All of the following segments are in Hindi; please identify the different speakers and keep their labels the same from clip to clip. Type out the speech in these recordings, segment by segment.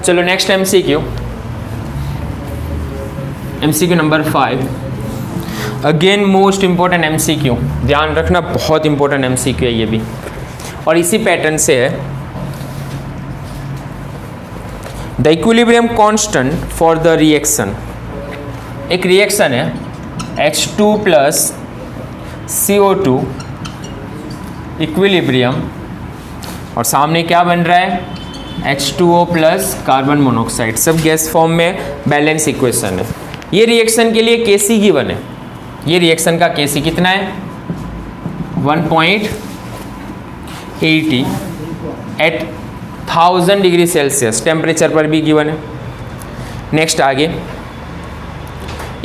Speaker 1: चलो next MCQ number 5। Again most important MCQ, ध्यान रखना बहुत इंपॉर्टेंट MCQ है ये भी, और इसी पैटर्न से है। The equilibrium constant for the reaction, एक रिएक्शन है H2 प्लस CO2 इक्विलिब्रियम, और सामने क्या बन रहा है H2O प्लस कार्बन मोनोऑक्साइड, सब गैस फॉर्म में बैलेंस इक्वेशन है। ये रिएक्शन के लिए Kc गिवन है, ये रिएक्शन का Kc कितना है 1.80 एट 1000 डिग्री सेल्सियस टेम्परेचर पर भी गिवन है। नेक्स्ट आगे,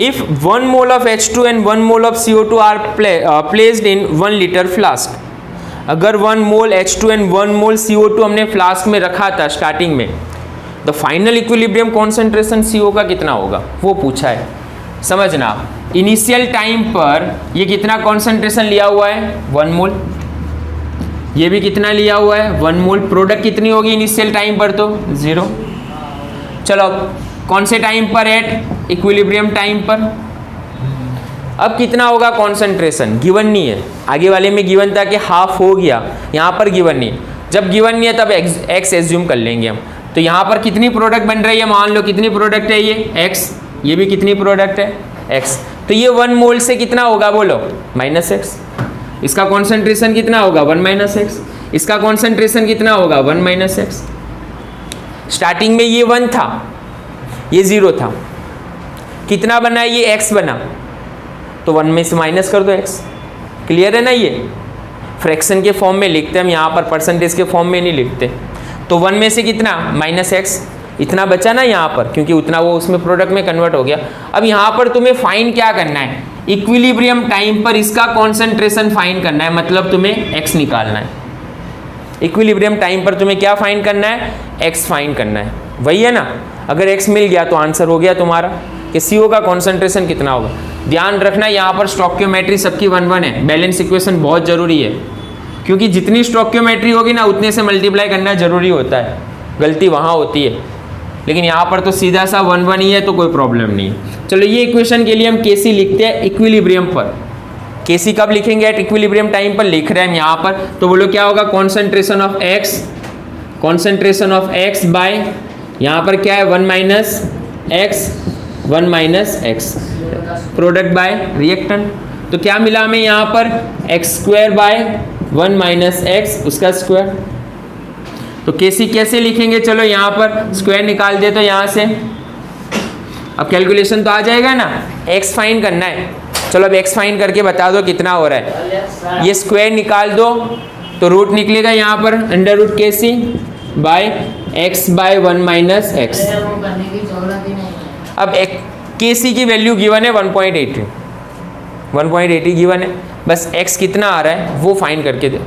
Speaker 1: if 1 mole of H2 and 1 mole of CO2 are placed in 1 litre flask, अगर 1 मोल H2 एंड 1 मोल CO2 हमने फ्लास्क में रखा था स्टार्टिंग में, the final equilibrium concentration CO का कितना होगा वो पूछा है। समझना, इनिशियल टाइम पर ये कितना कॉन्सेंट्रेशन लिया हुआ है 1 मोल, ये भी कितना लिया हुआ है 1 मोल, प्रोडक्ट कितनी होगी इनिशियल टाइम पर तो 0। चलो कौन से टाइम पर, एट इक्विलिब्रियम टाइम पर। अब कितना होगा कॉन्सेंट्रेशन गिवन नहीं है, आगे वाले में गिवन था कि हाफ हो गया, यहाँ पर गिवन नहीं है। जब गिवन नहीं है तब एक्स एज्यूम कर लेंगे हम। तो यहाँ पर कितनी प्रोडक्ट बन रही है, मान लो कितनी प्रोडक्ट है ये एक्स, ये भी कितनी प्रोडक्ट है एक्स, तो ये 1 मोल से कितना होगा बोलो -x, इसका कॉन्सेंट्रेशन कितना होगा 1 -x, इसका कॉन्सेंट्रेशन कितना होगा 1 -x। स्टार्टिंग में ये 1 था, ये 0 था, कितना बना ये x बना, तो 1 में से माइनस कर दो x। क्लियर है ना, ये फ्रैक्शन के फॉर्म में लिखते हैं हम, यहाँ पर परसेंटेज के फॉर्म में नहीं लिखते। तो 1 में से कितना -x, इतना बचा ना यहाँ पर, क्योंकि उतना वो उसमें प्रोडक्ट में कन्वर्ट हो गया। अब यहाँ पर तुम्हें फाइन क्या करना है, इक्विलिब्रियम टाइम पर इसका कॉन्सेंट्रेशन फाइन करना है, मतलब तुम्हें x निकालना है। इक्विलिब्रियम टाइम पर तुम्हें क्या फाइन करना है, x फाइन करना है, वही है ना। अगर x मिल गया तो आंसर हो गया तुम्हारा कि CO का कॉन्सेंट्रेशन कितना होगा। ध्यान रखना यहाँ पर स्टोइकियोमेट्री सबकी 1-1 है, बैलेंस इक्वेशन बहुत जरूरी है, क्योंकि जितनी स्टोइकियोमेट्री होगी ना उतने से मल्टीप्लाई करना जरूरी होता है, गलती वहाँ होती है। लेकिन यहाँ पर तो सीधा सा 1-1 ही है, तो कोई प्रॉब्लम नहीं है। चलो ये इक्वेशन के लिए हम Kc लिखते हैं इक्विलिब्रियम पर। Kc कब लिखेंगे, एट इक्विलिब्रियम टाइम पर लिख रहे हैं हम यहाँ पर, तो बोलो क्या होगा concentration of x, concentration of x by यहाँ पर क्या है 1 x, प्रोडक्ट बाय रिएक्टेंट। तो क्या मिला हमें यहाँ पर x² बाय 1 x उसका स्क्वायर। तो Kc कैसे लिखेंगे, चलो यहाँ पर स्क्वायर निकाल दे तो यहाँ से अब कैलकुलेशन तो आ जाएगा ना, x फाइन करना है। चलो अब x फाइन करके बता दो कितना हो रहा है, ये स्क्वायर निकाल दो तो रूट निकलेगा यहाँ पर √Kc by x by 1 x। अब Kc की वैल्यू गिवन है 1.80 गिवन है, बस x कितना आ रहा है वो फाइन करके दे,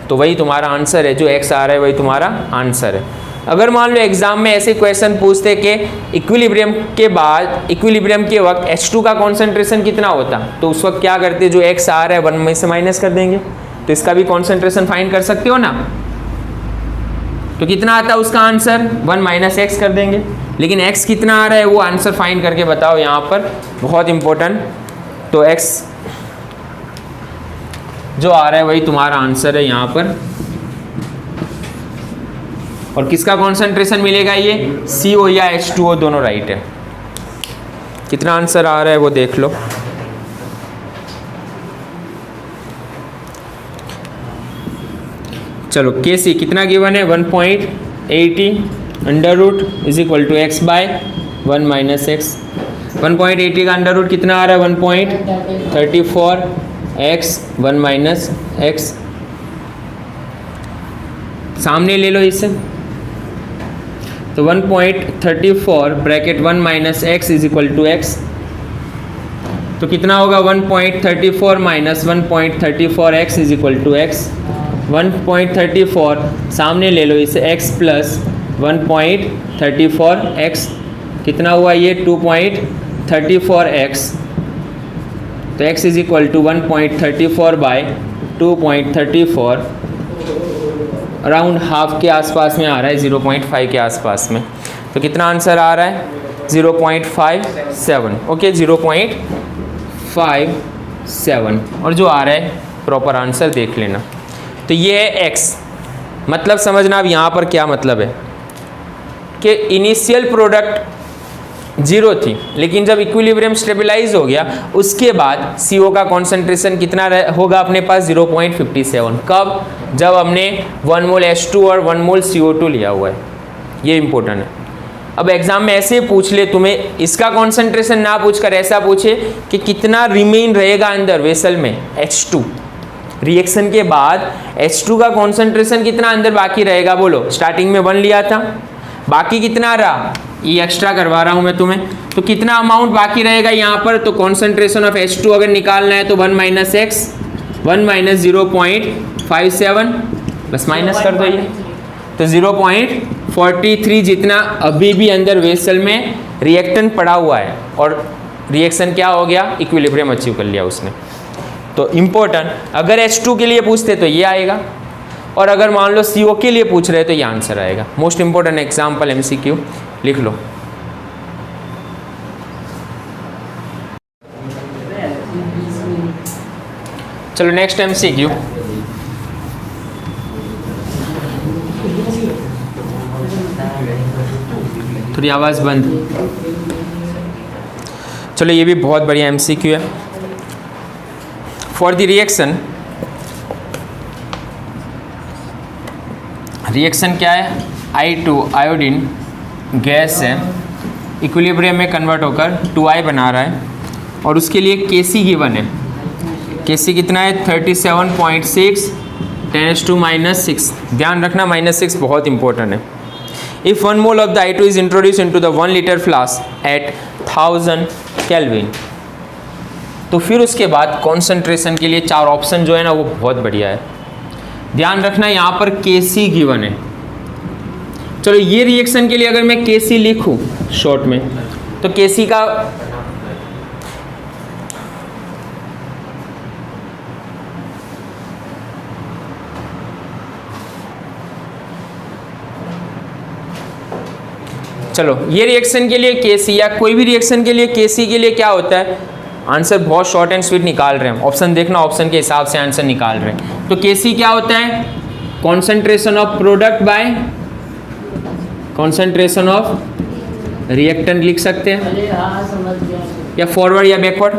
Speaker 1: तो वही तुम्हारा आंसर है, जो x आ रहा है वही तुम्हारा आंसर है। अगर मान लो एग्जाम में ऐसे क्वेश्चन पूछते कि इक्विलिब्रियम के बाद, इक्विलिब्रियम के वक्त H2 का कॉन्सेंट्रेशन कितना होता, तो उस वक्त क्या करते, जो x आ रहा है 1 में से माइनस कर देंगे, तो इसका भी कॉन्सेंट्रेशन फाइन कर सकते हो ना। तो कितना आता है उसका आंसर 1 - x कर देंगे, लेकिन x कितना आ रहा है वो आंसर फाइन करके बताओ यहाँ पर, बहुत इंपॉर्टेंट। तो x जो आ रहा है वही तुम्हारा आंसर है यहाँ पर, और किसका कॉन्सेंट्रेशन मिलेगा, ये CO या H2O दोनों राइट है। कितना आंसर आ रहा है वो देख लो। चलो Kc कितना गिवन है 1.80 under root is equal to x by 1 - x। 1.80 का अंडर रूट कितना आ रहा है 1.34 x 1 - x, सामने ले लो इसे, तो 1.34 bracket 1 - x is equal to x, तो कितना होगा 1.34 minus 1.34 x is equal to x। 1.34 सामने ले लो इसे, x प्लस 1.34 x कितना हुआ ये 2.34 x, तो x is equal to 1.34 by 2.34 around half के आसपास में आ रहा है, 0.5 के आसपास में। तो कितना आंसर आ रहा है? 0.57। ओके, 0.57 और जो आ रहा है प्रॉपर आंसर देख लेना। तो ये है x, मतलब समझना अब यहाँ पर क्या मतलब है कि इनिशियल प्रोडक्ट 0 थी, लेकिन जब इक्विलिब्रियम स्टेबलाइज हो गया उसके बाद CO का कॉन्सेंट्रेशन कितना होगा अपने पास? 0.57। कब? जब हमने 1 मोल H2 और 1 मोल CO2 लिया हुआ है। ये इंपॉर्टेंट है। अब एग्जाम में ऐसे पूछ ले, तुम्हें इसका कॉन्सेंट्रेशन ना पूछकर ऐसा पूछे कि कितना रिमेन रहेगा अंदर वेसल में H2, रिएक्शन के बाद H2 का कॉन्सेंट्रेशन कितना अंदर बाकी रहेगा? बोलो, स्टार्टिंग में 1 लिया था, बाकी कितना रहा? ये एक्स्ट्रा करवा रहा हूं मैं तुम्हें। तो कितना अमाउंट बाकी रहेगा यहाँ पर? तो कॉन्सेंट्रेशन ऑफ H2 अगर निकालना है तो 1 माइनस x, 1 माइनस 0.57, बस माइनस कर दो ये, तो 0.43 जितना अभी भी अंदर वेसल में रिएक्टेंट पड़ा हुआ है और रिएक्शन क्या हो गया? इक्विलिब्रियम अचीव कर लिया उसने। तो इम्पोर्टेंट, अगर H2 के लिए पूछते तो ये आएगा, और अगर मान लो CO के लिए पूछ रहे तो ये आंसर आएगा। मोस्ट इंपॉर्टेंट एग्जाम्पल MCQ लिख लो। चलो नेक्स्ट MCQ। थोड़ी आवाज़ बंद। चलो ये भी बहुत बढ़िया MCQ है। फॉर द रिएक्शन क्या है? I2 आयोडीन गैस है, इक्विलिब्रियम में कन्वर्ट होकर 2I बना रहा है और उसके लिए Kc गिवन है। Kc कितना है? 37.6 10⁻⁻⁶। ध्यान रखना -6 बहुत इंपॉर्टेंट है। If 1 mole of the I2 is introduce into the 1 litre flask at 1000 kelvin, तो फिर उसके बाद कॉन्सेंट्रेशन के लिए 4 ऑप्शन जो है ना वो बहुत बढ़िया है। ध्यान रखना यहाँ पर Kc गिवन है। चलो ये रिएक्शन के लिए अगर मैं Kc लिखूं शॉर्ट में, तो Kc का चलो ये रिएक्शन के लिए Kc या कोई भी रिएक्शन के लिए Kc के लिए क्या होता है? आंसर बहुत शॉर्ट एंड स्वीट निकाल रहे हैं, ऑप्शन देखना, ऑप्शन के हिसाब से आंसर निकाल रहे हैं। तो Kc क्या होता है? Concentration of product bye concentration of reactant लिख सकते हैं, या फॉरवर्ड या बैकवर्ड।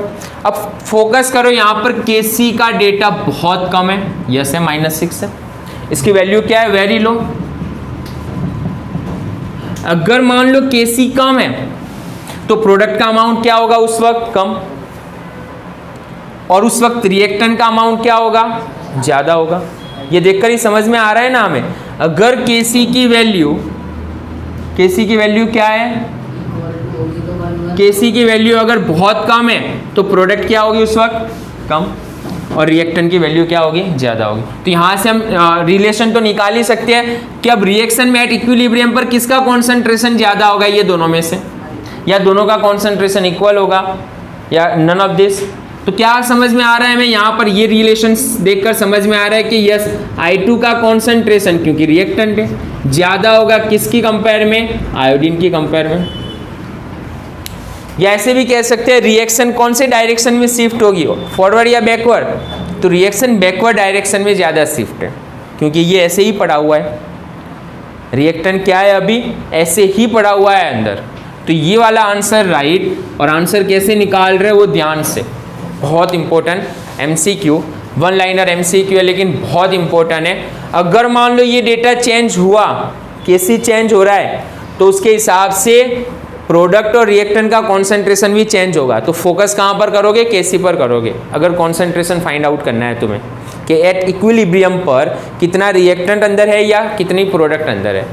Speaker 1: अब फोकस करो यहाँ पर, Kc का डेटा बहुत कम है, यस है, -6 है। इसकी वैल्यू क्या है? Very low. अगर मान लो Kc कम है तो प्रोडक्ट का अमाउंट क्या होगा उस वक्त? कम, और उस वक्त रिएक्टेंट का अमाउंट क्या होगा? ज़्यादा होगा। ये देखकर ही समझ में आ रहा है ना हमें। अगर Kc की वैल्यू क्या है? Kc की वैल्यू अगर बहुत कम है तो प्रोडक्ट क्या होगी उस वक्त? कम, और रिएक्टेंट की वैल्यू क्या होगी? ज़्यादा होगी। तो यहाँ से हम रिलेशन तो निकाल ही सकते हैं कि अब रिएक्शन में एट इक्विलिब्रियम पर किसका कॉन्सेंट्रेशन ज़्यादा होगा? ये दोनों में से, या दोनों का कॉन्सेंट्रेशन इक्वल होगा, या नन ऑफ दिस। तो क्या समझ में आ रहा है हमें? यहाँ पर ये रिलेशन देखकर समझ में आ रहा है कि यस I2 का कॉन्सेंट्रेशन, क्योंकि रिएक्टेंट है, ज़्यादा होगा किसकी कंपेयर में? आयोडीन की कंपेयर में। या ऐसे भी कह सकते हैं रिएक्शन कौन से डायरेक्शन में शिफ्ट होगी, फॉरवर्ड या बैकवर्ड? तो रिएक्शन बैकवर्ड डायरेक्शन में ज़्यादा शिफ्ट है, क्योंकि ये ऐसे ही पड़ा हुआ है। रिएक्टेंट क्या है? अभी ऐसे ही पड़ा हुआ है अंदर। तो ये वाला आंसर राइट। और आंसर कैसे निकाल रहे हैं वो ध्यान से, बहुत इंपॉर्टेंट MCQ, 1 लाइनर MCQ है लेकिन बहुत इंपॉर्टेंट है। अगर मान लो ये डेटा चेंज हुआ, Kc चेंज हो रहा है, तो उसके हिसाब से प्रोडक्ट और रिएक्टेंट का कॉन्सेंट्रेशन भी चेंज होगा। तो फोकस कहाँ पर करोगे? Kc पर करोगे। अगर कॉन्सेंट्रेशन फाइंड आउट करना है तुम्हें कि एट इक्विलिब्रियम पर कितना रिएक्टेंट अंदर है या कितनी प्रोडक्ट अंदर है।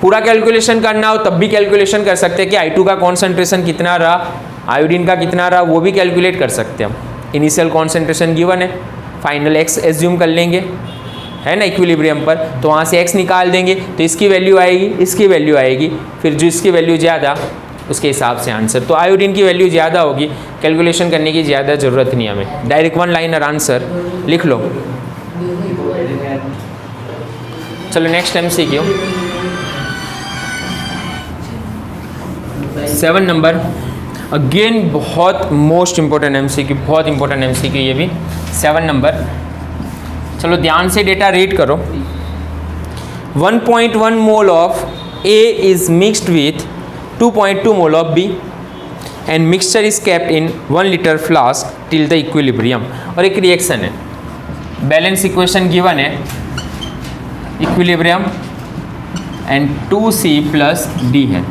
Speaker 1: पूरा कैलकुलेशन करना हो तब भी कैलकुलेशन कर सकते हैं कि I2 का कॉन्सेंट्रेशन कितना रहा, आयोडीन का कितना रहा, वो भी कैलकुलेट कर सकते हैं हम। इनिशियल कॉन्सेंट्रेशन गिवन है, फाइनल x एज्यूम कर लेंगे, है ना, इक्विलिब्रियम पर, तो वहाँ से x निकाल देंगे तो इसकी वैल्यू आएगी, इसकी वैल्यू आएगी, फिर जो इसकी वैल्यू ज़्यादा उसके हिसाब से आंसर। तो आयोडीन की वैल्यू ज़्यादा होगी, कैलकुलेशन करने की ज़्यादा ज़रूरत नहीं हमें, डायरेक्ट 1 लाइनर आंसर लिख लो। चलो नेक्स्ट MCQ 7 नंबर, अगेन बहुत मोस्ट इंपॉर्टेंट MCQ, बहुत इंपॉर्टेंट MCQ ये भी 7 नंबर। चलो ध्यान से डेटा रीड करो। 1.1 mole of A is mixed with 2.2 mole of B and mixture is kept in 1 liter flask till the equilibrium। और एक रिएक्शन है, बैलेंस इक्वेशन गिवन है, equilibrium and 2C plus D है,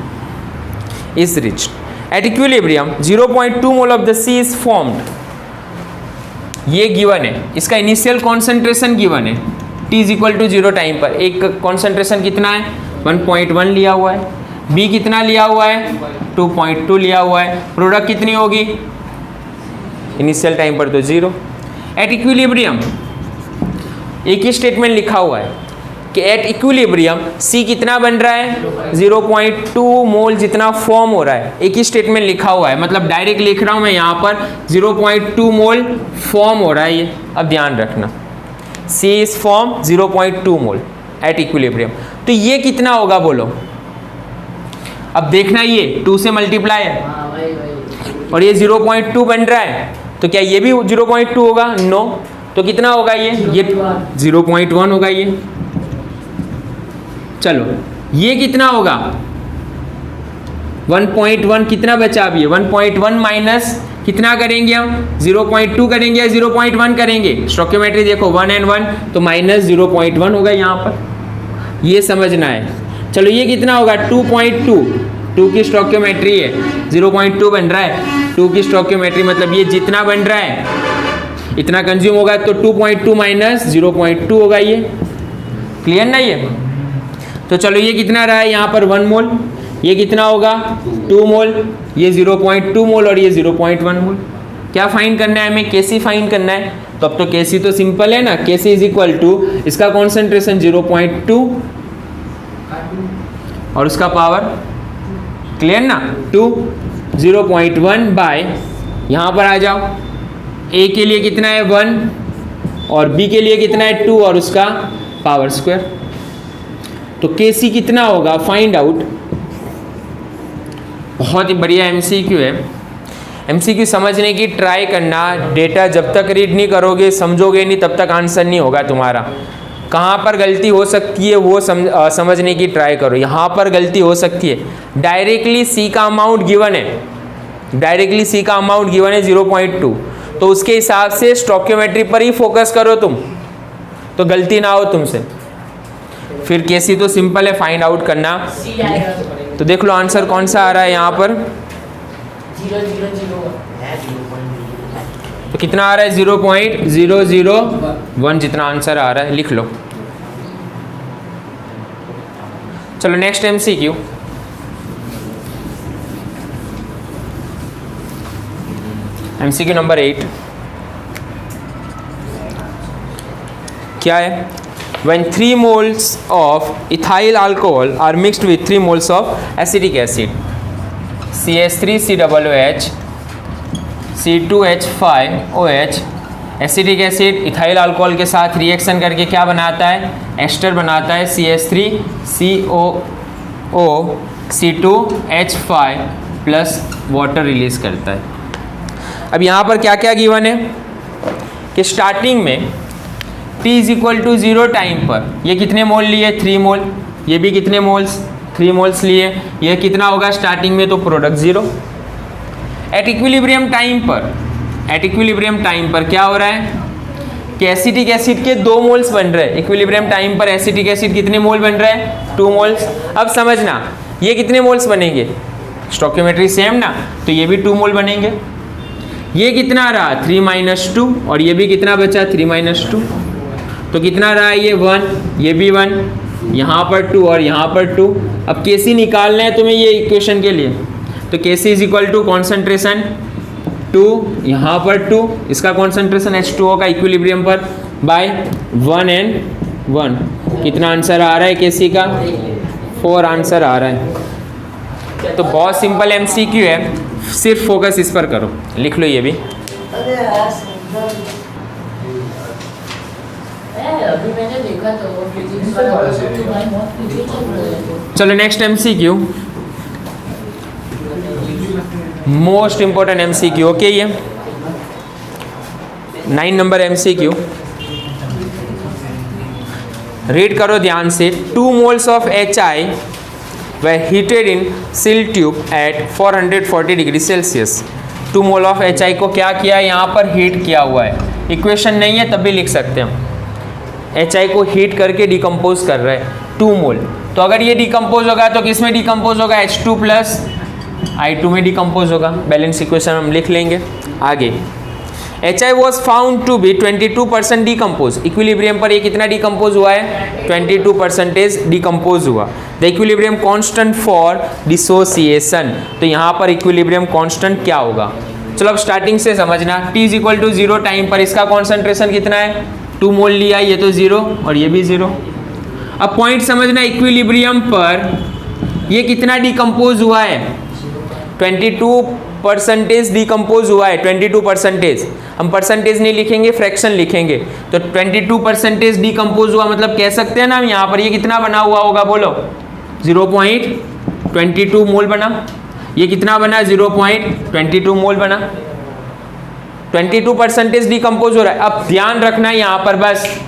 Speaker 1: is reached at equilibrium 0.2 mole of the C is formed। ये गिवन है, इसका इनिशियल कॉन्सेंट्रेशन गिवन है, T is equal to 0 time पर। एक कॉन्सेंट्रेशन कितना है 1.1 लिया हुआ है, B कितना लिया हुआ है 2.2 लिया हुआ है, प्रोडक्ट कितनी होगी इनिशियल टाइम पर तो 0। एट इक्विलिब्रियम एक ही स्टेटमेंट लिखा हुआ है कि एट इक्विलिब्रियम C कितना बन रहा है 0.2 मोल जितना फॉर्म हो रहा है, एक ही स्टेटमेंट लिखा हुआ है, मतलब डायरेक्ट लिख रहा हूँ मैं यहाँ पर 0.2 मोल फॉर्म हो रहा है ये। अब ध्यान रखना C is form 0.2 mole at equilibrium, तो ये कितना होगा बोलो। अब देखना ये 2 से मल्टीप्लाई है और ये 0.2 बन रहा है, तो क्या ये भी 0.2 होगा? नो। तो कितना होगा ये 0.1 होगा ये। चलो ये कितना होगा 1.1, कितना बचा अब ये 1.1 माइनस कितना करेंगे हम 0.2 करेंगे या 0.1 करेंगे? स्टोइकियोमेट्री देखो 1 and 1 तो माइनस 0.1 होगा यहाँ पर, ये समझना है। चलो ये कितना होगा 2.2, 2 की स्टोइकियोमेट्री है, 0.2 बन रहा है, 2 की स्टोइकियोमेट्री मतलब ये जितना बन रहा है इतना कंज्यूम होगा, तो 2.2 माइनस 0.2 होगा ये। क्लियर ना ये? तो चलो ये कितना रहा है यहाँ पर 1 मोल, ये कितना होगा 2 मोल, ये 0.2 मोल और ये 0.1 मोल। क्या फाइंड करना है हमें? Kc फाइंड करना है। तो अब तो Kc तो सिंपल है ना, Kc इज इक्वल टू इसका कॉन्सेंट्रेशन 0.2 और उसका पावर, क्लियर ना, 2 0.1 बाय यहाँ पर आ जाओ, A के लिए कितना है 1 और B के लिए कितना है 2 और उसका पावर स्क्वायर। तो Kc कितना होगा फाइंड आउट। बहुत ही बढ़िया MCQ है, MCQ समझने की ट्राई करना। डेटा जब तक रीड नहीं करोगे समझोगे नहीं तब तक आंसर नहीं होगा तुम्हारा। कहाँ पर गलती हो सकती है वो समझने की ट्राई करो। यहाँ पर गलती हो सकती है, डायरेक्टली C का अमाउंट गिवन है, डायरेक्टली C का अमाउंट गिवन है 0.2, तो उसके हिसाब से स्टोइकियोमेट्री पर ही फोकस करो तुम, तो गलती ना हो तुमसे। फिर Kc तो सिंपल है फाइंड आउट करना। तो देख लो आंसर कौन सा आ रहा है यहाँ पर, तो कितना आ रहा है 0.001 जितना आंसर आ रहा है, लिख लो। चलो नेक्स्ट MCQ MCQ नंबर 8 क्या है? When 3 moles of ethyl alcohol are mixed with 3 moles of acetic acid, CH3COOH C2H5OH, acetic acid ethyl alcohol के साथ रिएक्शन करके क्या बनाता है? एस्टर बनाता है, CH3COO C2H5 plus water release करता है। अब यहाँ पर क्या क्या गिवन है कि स्टार्टिंग में T is equal to 0 time पर ये कितने मोल लिए 3 मोल, ये भी कितने मोल्स 3 मोल्स लिए, ये कितना होगा स्टार्टिंग में? तो प्रोडक्ट 0। एट इक्विलिब्रियम टाइम पर, एट इक्विलिब्रियम टाइम पर क्या हो रहा है कि एसिटिक एसिड के 2 मोल्स बन रहे हैं। इक्विलिब्रियम टाइम पर एसिटिक एसिड कितने मोल बन रहे हैं? 2 मोल्स। अब समझना ये कितने मोल्स बनेंगे, स्टोइकियोमेट्री सेम ना, तो ये भी 2 मोल बनेंगे। ये कितना रहा 3 माइनस 2 और ये भी कितना बचा 3 माइनस 2, तो कितना रहा ये 1, ये भी 1, यहाँ पर 2 और यहाँ पर 2। अब Kc निकालना है तुम्हें ये इक्वेशन के लिए, तो Kc is equal to concentration 2, यहाँ पर 2, इसका कॉन्सेंट्रेशन H2O का इक्विलिब्रियम पर बाय 1 and 1। कितना आंसर आ रहा है Kc का? 4 आंसर आ रहा है। तो बहुत सिंपल MCQ है, सिर्फ फोकस इस पर करो, लिख लो ये भी।
Speaker 2: अभी मैंने देखा
Speaker 1: चलो next MCQ, most important MCQ, okay. ये 9 नंबर MCQ, रीड करो ध्यान से। 2 moles of HI were heated in seal tube at 440 degree Celsius. 2 mole of HI को क्या किया है, यहाँ पर हीट किया हुआ है। इक्वेशन नहीं है तब भी लिख सकते हैं हम, HI को हीट करके डिकम्पोज कर रहा है 2 मोल। तो अगर ये डिकम्पोज होगा तो किस में डिकम्पोज होगा, H2 प्लस I2 में डिकम्पोज होगा। बैलेंस इक्वेशन हम लिख लेंगे आगे। HI was found to be 22% decompose. Equilibrium पर ये कितना डिकम्पोज हुआ है, 22% डिकम्पोज हुआ। The equilibrium constant for dissociation, तो यहाँ पर इक्विलिब्रियम कांस्टेंट क्या होगा। चलो अब स्टार्टिंग से समझना। T = 0 टाइम पर इसका कॉन्सेंट्रेशन कितना है, 2 मोल लिया, ये तो 0 और ये भी 0। अब पॉइंट समझना, इक्विलिब्रियम पर ये कितना डिकम्पोज हुआ है, 22% डिकम्पोज हुआ है। 22%, हम परसेंटेज नहीं लिखेंगे, फ्रैक्शन लिखेंगे। तो 22% डिकम्पोज हुआ, मतलब कह सकते हैं ना हम यहाँ पर ये कितना बना हुआ होगा, बोलो 0.22 मोल बना। ये कितना बना, 0.22 मोल बना। 22% डिकम्पोज हो रहा है। अब ध्यान रखना यहाँ पर बस,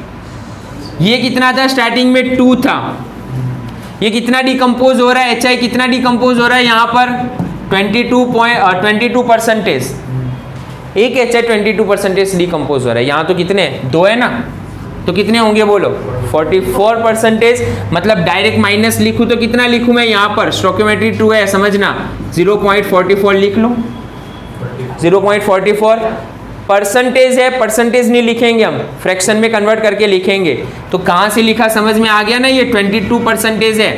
Speaker 1: ये कितना था स्टार्टिंग में, 2 था। ये कितना डिकम्पोज हो रहा है, HI कितना डिकम्पोज हो रहा है यहाँ पर, 22%। एक HI 22% डिकम्पोज हो रहा है। यहाँ तो कितने, 2 है ना, तो कितने होंगे बोलो, 44%। मतलब डायरेक्ट माइनस लिखूँ तो कितना लिखूँ मैं यहाँ पर, स्टोइकियोमेट्री 2 है, समझना 0.44 लिख लो। 0.44 परसेंटेज है, परसेंटेज नहीं लिखेंगे हम, फ्रैक्शन में कन्वर्ट करके लिखेंगे। तो कहाँ से लिखा, समझ में आ गया ना, ये 22% है।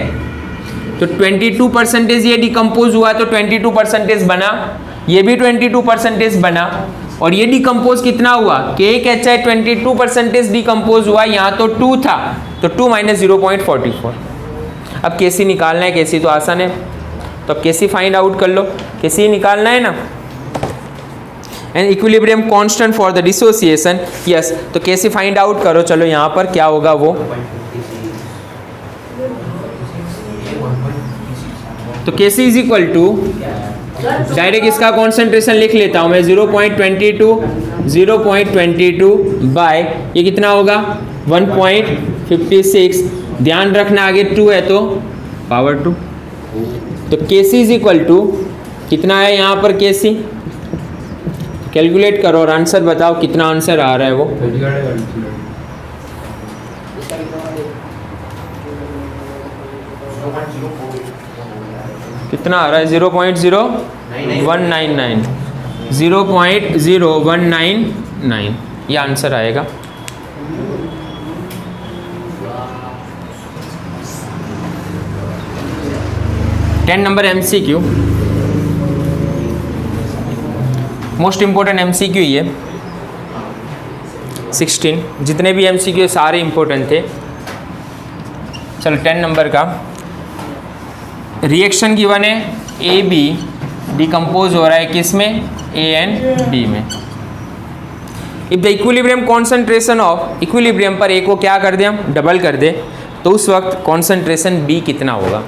Speaker 1: तो 22% ये डिकम्पोज हुआ तो 22% बना, ये भी 22% बना, और ये डिकम्पोज कितना हुआ कि एक HI 22% डिकम्पोज हुआ। यहाँ तो 2 था, तो 2 - 0.44। अब KC निकालना है, KC तो आसान है, तो अब KC फाइंड आउट कर लो। KC निकालना है ना, and equilibrium constant for the dissociation, yes. तो KC फाइंड आउट करो। चलो यहाँ पर क्या होगा वो, तो KC = डायरेक्ट इसका कॉन्सेंट्रेशन लिख लेता हूं मैं, 0.22 बाय ये कितना होगा, 1.56। ध्यान रखना आगे 2 है तो पावर 2। तो KC = कितना है यहाँ पर, KC कैलकुलेट करो और आंसर बताओ कितना आंसर आ रहा है वो। कितना आ रहा है, 0.0199, 0.0199 ये आंसर आएगा। Ten number MCQ, most important MCQ ये 16, जितने भी MCQ सारे इंपॉर्टेंट थे। चलो 10 नंबर का, रिएक्शन गिवन है, AB डिकम्पोज हो रहा है किस में, A and B में। If the equilibrium concentration of, equilibrium पर A को क्या कर दें हम, डबल कर दे, तो उस वक्त कॉन्सेंट्रेशन B कितना होगा।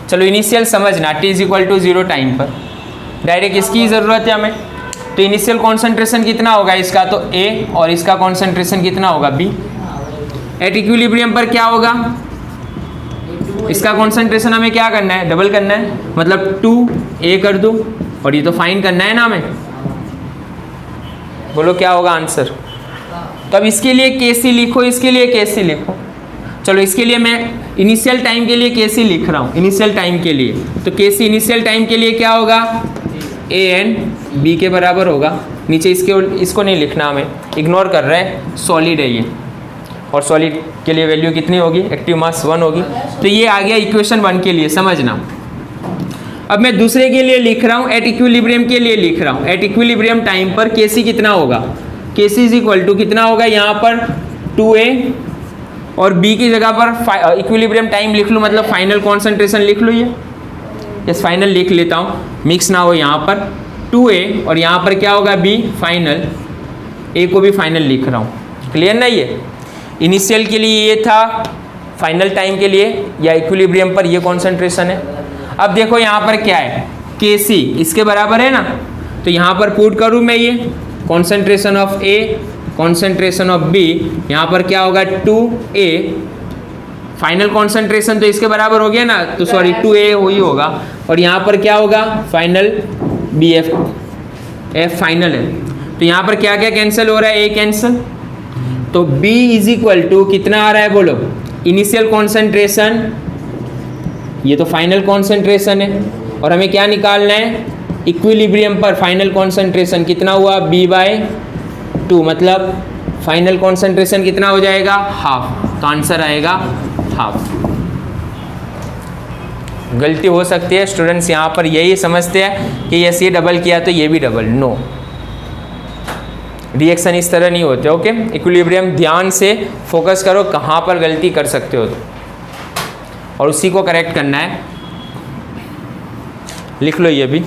Speaker 1: चलो इनिशियल समझना, T = 0 टाइम पर, डायरेक्ट इसकी ज़रूरत है हमें। तो इनिशियल कॉन्सेंट्रेशन कितना होगा इसका, तो A, और इसका कॉन्सेंट्रेशन कितना होगा, B। एट इक्विलिब्रियम पर क्या होगा, इसका कॉन्सेंट्रेशन हमें क्या करना है, डबल करना है, मतलब 2A कर दो, और ये तो फाइंड करना है ना हमें। बोलो क्या होगा आंसर। तो अब इसके लिए KC लिखो, इसके लिए KC लिखो। चलो इसके लिए मैं इनिशियल टाइम के लिए KC लिख रहा हूँ, इनिशियल टाइम के लिए। तो KC इनिशियल टाइम के लिए क्या होगा, A and B के बराबर होगा। नीचे इसको नहीं लिखना, हमें इग्नोर कर रहे हैं, सॉलिड है ये, और सॉलिड के लिए वैल्यू कितनी होगी, एक्टिव मास 1 होगी। तो ये आ गया इक्वेशन 1 के लिए, समझना। अब मैं दूसरे के लिए लिख रहा हूँ, एट इक्विलिब्रियम के लिए लिख रहा हूँ। एट इक्विलिब्रियम टाइम पर KC कितना होगा, KC = कितना होगा यहाँ पर 2A, और B की जगह पर इक्विलिब्रियम टाइम लिख लो, मतलब फाइनल कॉन्सेंट्रेशन लिख लो। ये यस फाइनल लिख लेता हूँ, मिक्स ना हो। यहाँ पर 2A और यहाँ पर क्या होगा B फाइनल, A को भी फाइनल लिख रहा हूँ। क्लियर ना ये। इनिशियल के लिए ये था, फाइनल टाइम के लिए या इक्विलिब्रियम पर ये कॉन्सेंट्रेशन है। अब देखो यहाँ पर क्या है, Kc इसके बराबर है ना, तो यहाँ पर पुट करूँ मैं ये concentration of A, concentration of B, यहाँ पर क्या होगा 2A, फाइनल कॉन्सेंट्रेशन तो इसके बराबर हो गया ना, तो सॉरी 2A वही होगा, और यहाँ पर क्या होगा फाइनल BF, F फाइनल है, तो यहाँ पर क्या क्या कैंसिल हो रहा है, A कैंसिल, तो B इज इक्वल टू कितना आ रहा है बोलो, इनिशियल कॉन्सेंट्रेशन, ये तो फाइनल कॉन्सेंट्रेशन है, और हमें क्या निकालना है, इक्विलिब्रियम पर फाइनल कॉन्सेंट्रेशन कितना हुआ B/2, मतलब फाइनल कॉन्सेंट्रेशन कितना हो जाएगा, हाफ, तो आंसर आएगा हाफ। गलती हो सकती है स्टूडेंट्स यहाँ पर यही समझते हैं कि यस ये डबल किया तो ये भी डबल, नो, रिएक्शन इस तरह नहीं होते। ओके, इक्विलिब्रियम ध्यान से फोकस करो कहाँ पर गलती कर सकते हो और उसी को करेक्ट करना है। लिख लो ये भी।